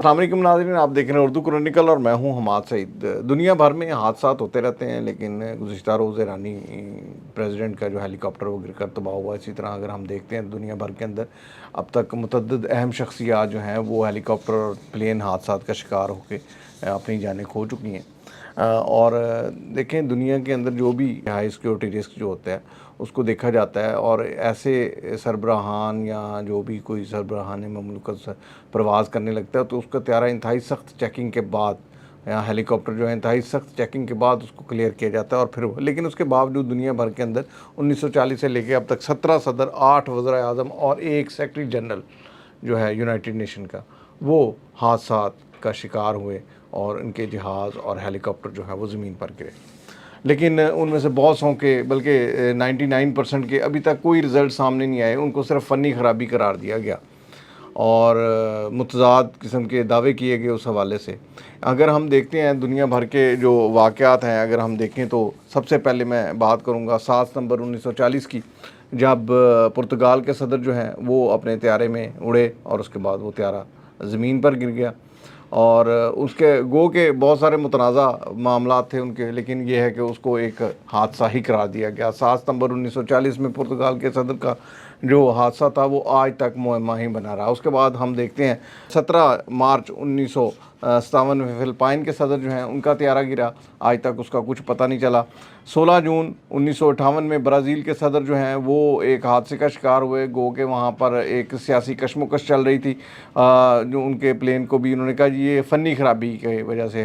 अस्सलाम वालेकुम नाज़रीन, आप देख रहे हैं उर्दू क्रॉनिकल और मैं हूं हमाद सईद। दुनिया भर में हादसा होते रहते हैं, लेकिन गुज़िश्ता रोज़ ईरानी प्रेसिडेंट का जो हेलीकॉप्टर वो गिरकर तबाह हुआ। इसी तरह अगर हम देखते हैं दुनिया भर के अंदर अब तक मुतअद्दिद अहम शख्सियात जो हैं वो हेलीकॉप्टर और प्लेन हादसा का शिकार होकर अपनी जानें खो चुकी हैं। और देखें, दुनिया के अंदर जो भी हाई सिक्योरिटी रिस्क जो होता है उसको देखा जाता है, और ऐसे सरबराहान या जो भी कोई सरबराहान ममलकत प्रवास करने लगता है तो उसका त्यारा इंतहाई सख्त चेकिंग के बाद, या हेलीकॉप्टर जो है इंतहाई सख्त चेकिंग के बाद उसको क्लियर किया जाता है। और फिर लेकिन उसके बावजूद दुनिया भर के अंदर 1940 से लेकर अब तक 17 सदर, 8 वज़ीर आज़म और 1 सेक्रेटरी जनरल जो है यूनाइटेड नेशन का, वो हादसा का शिकार हुए और इनके जहाज़ और हेलीकॉप्टर जो है वो ज़मीन पर गिरे। लेकिन उनमें से बहुत सौ के, बल्कि 99% के अभी तक कोई रिज़ल्ट सामने नहीं आए, उनको सिर्फ फ़नी ख़राबी करार दिया गया और मुतज़ाद किस्म के दावे किए गए उस हवाले से। अगर हम देखते हैं दुनिया भर के जो वाक़यात हैं, अगर हम देखें तो सबसे पहले मैं बात करूँगा 7 सितंबर 1940 की, जब पुर्तगाल के सदर जो हैं वो अपने त्यारे में उड़े और उसके बाद वो त्यारा ज़मीन पर गिर गया। और उसके गो के बहुत सारे मुतनाज़ा मामलात थे उनके, लेकिन ये है कि उसको एक हादसा ही करार दिया गया। 7 सितंबर 1940 में पुर्तगाल के सदर का जो हादसा था वो आज तक मुअम्मा ही बना रहा। उसके बाद हम देखते हैं 17 मार्च 1957 में फ़िलिपाइन के सदर जो हैं उनका त्यारा गिरा, आज तक उसका कुछ पता नहीं चला। 16 जून 1958 में ब्राज़ील के सदर जो हैं वो एक हादसे का शिकार हुए, गो के वहाँ पर एक सियासी कशमकश चल रही थी। जो उनके प्लेन को भी उन्होंने कहा ये फ़नी ख़राबी की वजह से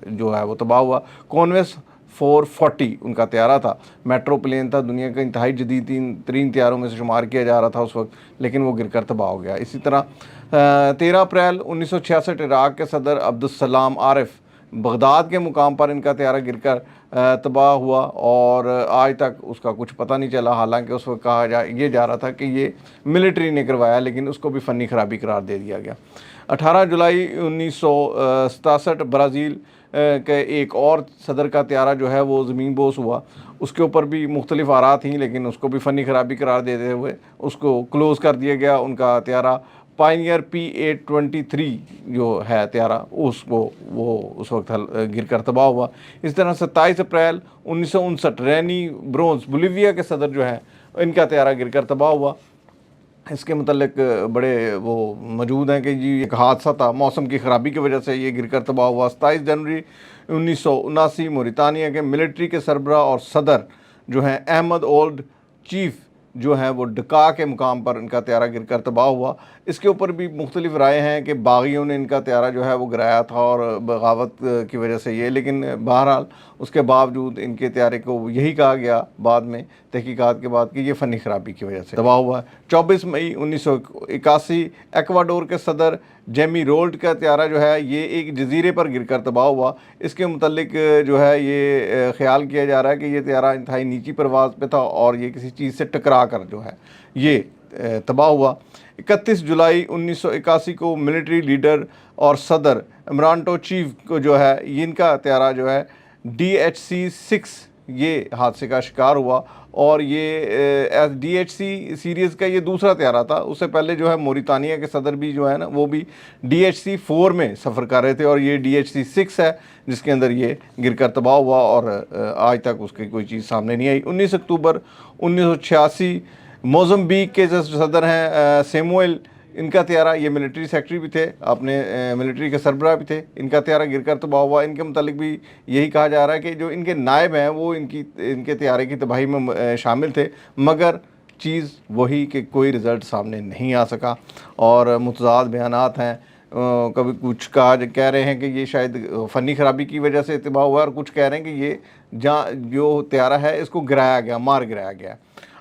जो है वो तबाह हुआ। कॉन्वेस 440 उनका त्यारा था, मेट्रो प्लेन था, दुनिया का इंतहाई जदीद तरीन त्यारों में से शुमार किया जा रहा था उस वक्त, लेकिन वो गिरकर तबाह हो गया। इसी तरह 13 अप्रैल 1966 इराक़ के सदर अब्दुल आरिफ बगदाद के मुकाम पर इनका त्यारा गिरकर तबाह हुआ और आज तक उसका कुछ पता नहीं चला। हालांकि उस वक्त कहा ये जा रहा था कि ये मिलिट्री ने करवाया, लेकिन उसको भी फ़नी ख़राबी करार दे दिया गया। 18 जुलाई 1967 ब्राज़ील के एक और सदर का त्यारा जो है वो ज़मीन बोस हुआ। उसके ऊपर भी मुख्तलिफ आरा थी, लेकिन उसको भी फ़नी ख़राबी करार देते हुए उसको क्लोज़ कर दिया गया। उनका त्यारा पायनियर P823 जो है त्यारा, उसको वो उस वक्त गिरकर तबाह हुआ। इस तरह 27 अप्रैल 1959 रैनी ब्रोंस बोलीविया के सदर जो है इनका त्यारा गिरकर तबाह हुआ। इसके मतलब बड़े वो मौजूद हैं कि जी एक हादसा था, मौसम की ख़राबी की वजह से ये गिरकर तबाह हुआ। 27 जनवरी 1979 मोरितानिया के मिलिट्री के सरबरा और सदर जो हैं अहमद ओल्ड चीफ जो हैं वो डका के मुकाम पर इनका त्यारा गिरकर तबाह हुआ। इसके ऊपर भी मुख्तलिफ राय हैं कि बागियों ने इनका त्यारा जो है वो गिराया था और बगावत की वजह से ये, लेकिन बहरहाल उसके बावजूद इनके त्यारे को यही कहा गया बाद में तहकीकात के बाद कि ये फ़नी ख़राबी की वजह से तबाह हुआ। 24 मई 1981 एक्वाडोर के सदर जेमी रोल्ट का त्यारा जो है ये एक जजीरे पर गिरकर तबाह हुआ। इसके मुतल्लिक जो है ये ख्याल किया जा रहा है कि ये त्यारा इंतहाई नीची परवाज़ पे था और ये किसी चीज़ से टकरा कर जो है ये तबाह हुआ। 31 जुलाई 1981 को मिलिट्री लीडर और सदर इमरानटो चीफ को जो है इनका त्यारा जो है DHC-6 ये हादसे का शिकार हुआ और ये DHC सीरीज़ का ये दूसरा त्यारा था। उससे पहले जो है मोरितानिया के सदर भी जो है ना वो भी DHC-4 में सफ़र कर रहे थे और ये DHC-6 है जिसके अंदर ये गिरकर तबाह हुआ और आज तक उसकी कोई चीज़ सामने नहीं आई। 19 अक्टूबर 1986 मोज़म्बिक के जो सदर हैं सैमुअल, इनका त्यारा, ये मिलिट्री सेक्रेटरी भी थे, अपने मिलिट्री के सरबराह भी थे, इनका त्यारा गिरकर तबाह हुआ। इनके मुतालिक भी यही कहा जा रहा है कि जो इनके नायब हैं वो इनके त्यारे की तबाही में शामिल थे, मगर चीज़ वही कि कोई रिज़ल्ट सामने नहीं आ सका और मुतज़ाद बयानात हैं। कभी कुछ कह रहे हैं कि ये शायद फ़नी ख़राबी की वजह से तबाह हुआ और कुछ कह रहे हैं कि ये जो त्यारा है इसको गिराया गया, मार गिराया गया।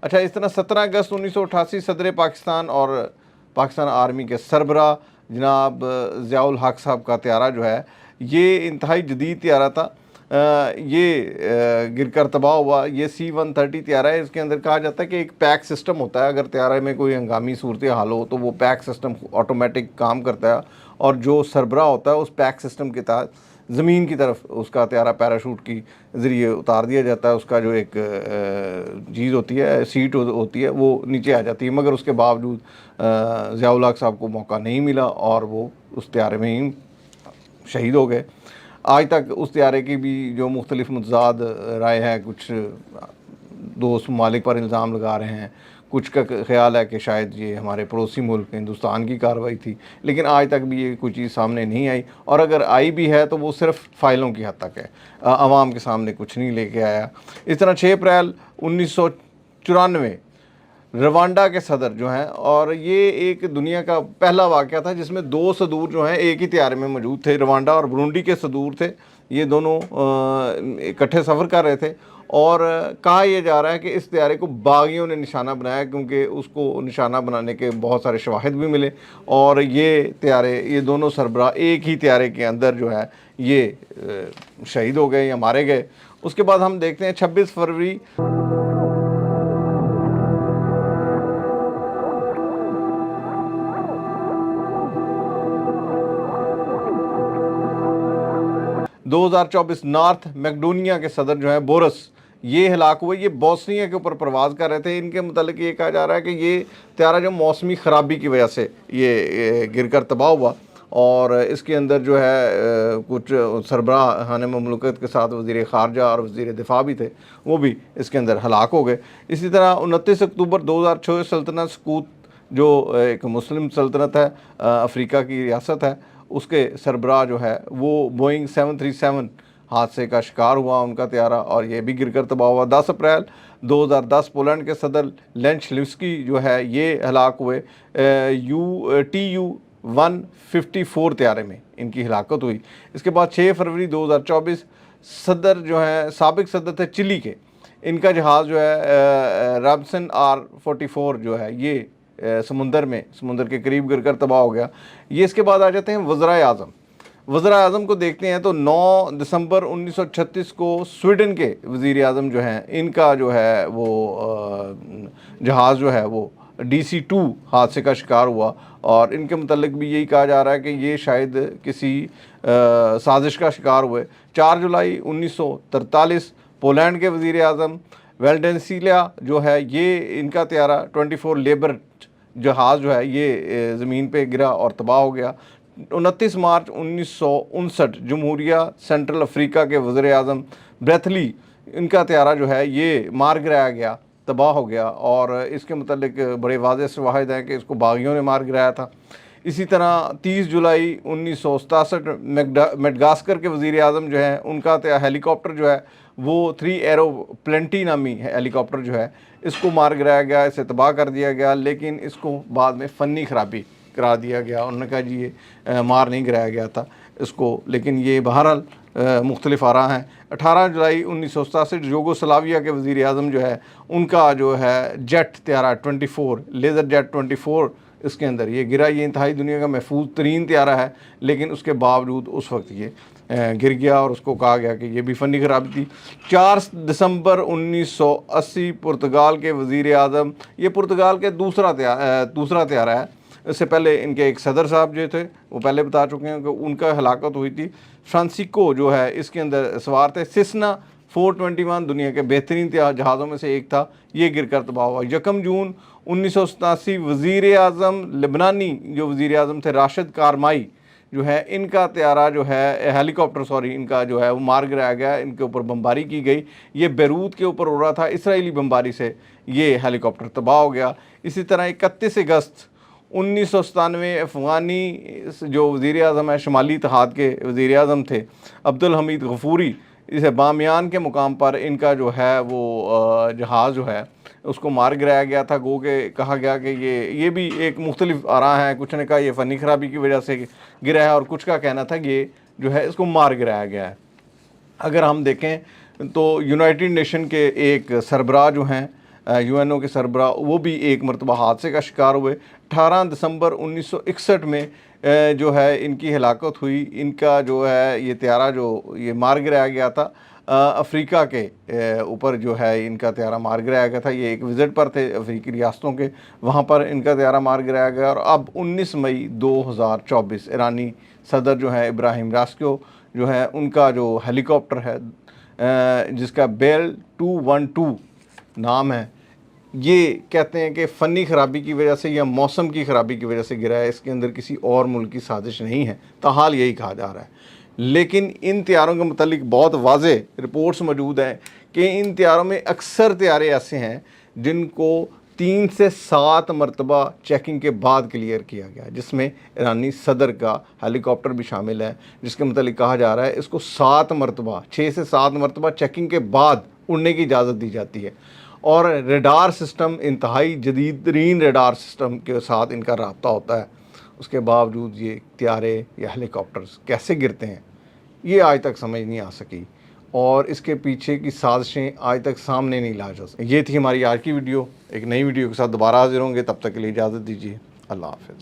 अच्छा, इस तरह 17 अगस्त 1988 सदर पाकिस्तान और पाकिस्तान आर्मी के सरबरा जनाब ज़ियाउल हक साहब का त्यारा जो है ये इंतहाई जदीद त्यारा था। ये गिरकर तबाह हुआ। ये C-130 त्यारा है। इसके अंदर कहा जाता है कि एक पैक सिस्टम होता है, अगर त्यारे में कोई हंगामी सूरत हाल हो तो वो पैक सिस्टम ऑटोमेटिक काम करता है और जो सरबरा होता है उस पैक सिस्टम के तहत ज़मीन की तरफ उसका त्यारा पैराशूट की ज़रिए उतार दिया जाता है। उसका जो एक चीज़ होती है, सीट होती है, वो नीचे आ जाती है, मगर उसके बावजूद ज़ियाउल हक साहब को मौका नहीं मिला और वो उस त्यारे में ही शहीद हो गए। आज तक उस त्यारे की भी जो मुख्तलिफ मुतज़ाद राय है, कुछ दोस्त ममालिक पर इल्ज़ाम लगा रहे हैं, कुछ का ख्याल है कि शायद ये हमारे पड़ोसी मुल्क हिंदुस्तान की कार्रवाई थी, लेकिन आज तक भी ये कोई चीज़ सामने नहीं आई, और अगर आई भी है तो वो सिर्फ फ़ाइलों की हद तक है, आवाम के सामने कुछ नहीं लेके आया। इस तरह 6 अप्रैल 1994 रवांडा के सदर जो हैं, और ये एक दुनिया का पहला वाक़या था जिसमें 2 सदूर जो हैं एक ही त्यारे में मौजूद थे। रवांडा और बुरुंडी के सदूर थे, ये दोनों इकट्ठे सफ़र कर रहे थे, और कहा यह जा रहा है कि इस त्यारे को बागियों ने निशाना बनाया, क्योंकि उसको निशाना बनाने के बहुत सारे शवाहिद भी मिले, और ये दोनों सरबराह एक ही त्यारे के अंदर जो है ये शहीद हो गए या मारे गए। उसके बाद हम देखते हैं 26 फरवरी 2024 नॉर्थ मैकेडोनिया के सदर जो है बोरस, ये हलाक हुए। ये बोस्निया के ऊपर प्रवास कर रहे थे। इनके मुतालिक ये कहा जा रहा है कि ये त्यारा जो मौसमी ख़राबी की वजह से ये गिरकर तबाह हुआ, और इसके अंदर जो है कुछ सरबराहान ममलकत के साथ वज़ीर ख़ारजा और वज़ीर दिफा भी थे, वो भी इसके अंदर हलाक हो गए। इसी तरह 29 अक्टूबर 2006 सल्तनत सकूत, जो एक मुस्लिम सल्तनत है, अफ्रीका की रियासत है, उसके सरबराह जो है वो बोइंग 737 हादसे का शिकार हुआ उनका त्यारा, और ये भी गिरकर तबाह हुआ। 10 अप्रैल 2010 पोलैंड के सदर लेंचलिवस्की जो है ये हलाक हुए। TU-154 त्यारे में इनकी हलाकत हुई। इसके बाद 6 फरवरी 2024 सदर जो है, साबिक सदर थे चिली के, इनका जहाज़ जो है रॉबसन R44 जो है ये समुंदर के करीब गिरकर तबाह हो गया। ये इसके बाद आ जाते हैं वज़राए आज़म। वज़राए आज़म को देखते हैं तो 9 दिसंबर 1936 को स्वीडन के वज़ीर आज़म जो हैं, इनका जो है वो जहाज़ जो है वो DC-2 हादसे का शिकार हुआ, और इनके मुतल्लिक भी यही कहा जा रहा है कि ये शायद किसी साजिश का शिकार हुए। 4 जुलाई 1943 पोलैंड के वज़ीर आज़म वेल्डेंसिलिया जो है ये इनका त्यारा 24 लेबर जहाज़ जो है ये ज़मीन पे गिरा और तबाह हो गया। 29 मार्च 1959 जमहूरिया सेंट्रल अफ्रीका के वज़ीर आज़म ब्रेथली, इनका त्यारा जो है ये मार गिराया गया, तबाह हो गया, और इसके मुतल्लिक बड़े वाज़ेह शवाहिद हैं कि इसको बागियों ने मार गिराया था। इसी तरह 30 जुलाई 1967 मेडागास्कर के वज़ीर आज़म जो हैं, उनका हेलीकॉप्टर जो है वो 3 एरो प्लेंटी नामी हेलीकॉप्टर जो है इसको मार गिराया गया, इसे तबाह कर दिया गया, लेकिन इसको बाद में फ़नी ख़राबी करार दिया गया। उन्होंने कहा जी ये मार नहीं गिराया गया था इसको, लेकिन ये बहरहाल मुख्तलिफ आरा हैं। 18 जुलाई 1967 यूगोस्लाविया के वज़ीर आज़म जो है उनका जो है जेट त्यारा 24 लेज़र जेट 24 इसके अंदर ये गिरा। ये इंतहाई दुनिया का महफूज तरीन त्यारा है, लेकिन उसके बावजूद उस वक्त ये गिर गया, और उसको कहा गया कि ये भी फ़नी ख़राबी थी। 4 दिसंबर 1980 पुर्तगाल के वज़ीर आज़म, ये पुर्तगाल के दूसरा त्यारा है। इससे पहले इनके एक सदर साहब जो थे वो पहले बता चुके हैं कि उनका हलाकत हुई थी। फ्रांसिस्को जो है इसके अंदर सवार थे। सिस्ना 421 दुनिया के बेहतरीन जहाज़ों में से एक था, ये गिरकर तबाह हुआ। 1 जून 1987 वज़ीर आज़म लेबनानी जो वज़ीर आज़म थे राशिद कारमाई जो है, इनका त्यारा जो है हेलीकॉप्टर इनका जो है वो मार गिराया गया, इनके ऊपर बमबारी की गई। ये बैरूत के ऊपर उड़ रहा था, इसराइली बमबारी से ये हेलीकॉप्टर तबाह हो गया। इसी तरह 31 अगस्त 1997 अफ़गानी जो वज़ीर आज़म है, शुमाली इत्तेहाद के वज़ीर आज़म थे अब्दुल हमीद गफूरी, इसे बामियान के मुकाम पर इनका जो है वो जहाज़ जो है उसको मार गिराया गया था। गो के कहा गया कि ये भी एक मुख्तलिफ आरा हैं, कुछ ने कहा ये फ़नी ख़राबी की वजह से गिरा है, और कुछ का कहना था कि ये जो है इसको मार गिराया गया है। अगर हम देखें तो यूनाइटेड नेशन के एक सरबराह जो हैं, UNO के सरबराह, वो भी एक मरतबा हादसे का शिकार हुए। 18 दिसंबर 1961 में जो है इनकी हलाकत हुई। इनका जो है ये त्यारा जो ये मार गिराया गया था, अफ्रीका के ऊपर जो है इनका त्यारा मार गिराया गया था। ये एक विज़िट पर थे अफ्रीकी रियासतों के, वहाँ पर इनका त्यारा मार गिराया गया। और अब 19 मई 2024 ईरानी सदर जो है इब्राहिम रास्को जो है, उनका जो हेलीकॉप्टर है जिसका बेल 212 नाम है, ये कहते हैं कि फ़नी ख़राबी की वजह से या मौसम की ख़राबी की वजह से गिरा है, इसके अंदर किसी और मुल्क की साजिश नहीं है, ताहाल यही कहा जा रहा है। लेकिन इन तैयारों के मुतालिक बहुत वाज़े रिपोर्ट्स मौजूद हैं कि इन तैयारों में अक्सर तैयारे ऐसे हैं जिनको 3 से 7 मरतबा चेकिंग के बाद क्लियर किया गया, जिसमें ईरानी सदर का हेलीकॉप्टर भी शामिल है, जिसके मुतालिक कहा जा रहा है इसको 7 मरतबा 6 से 7 मरतबा चेकिंग के बाद उड़ने की इजाज़त दी जाती है। और रेडार सिस्टम इंतहाई जदीद तरीन रेडार सिस्टम के साथ इनका रब्ता होता है। उसके बावजूद ये त्यारे या हेलीकॉप्टर्स कैसे गिरते हैं, ये आज तक समझ नहीं आ सकी और इसके पीछे की साजिशें आज तक सामने नहीं ला जा सकी। ये थी हमारी आज की वीडियो। एक नई वीडियो के साथ दोबारा हाजिर होंगे, तब तक के लिए इजाज़त दीजिए। अल्लाह हाफ़िज़।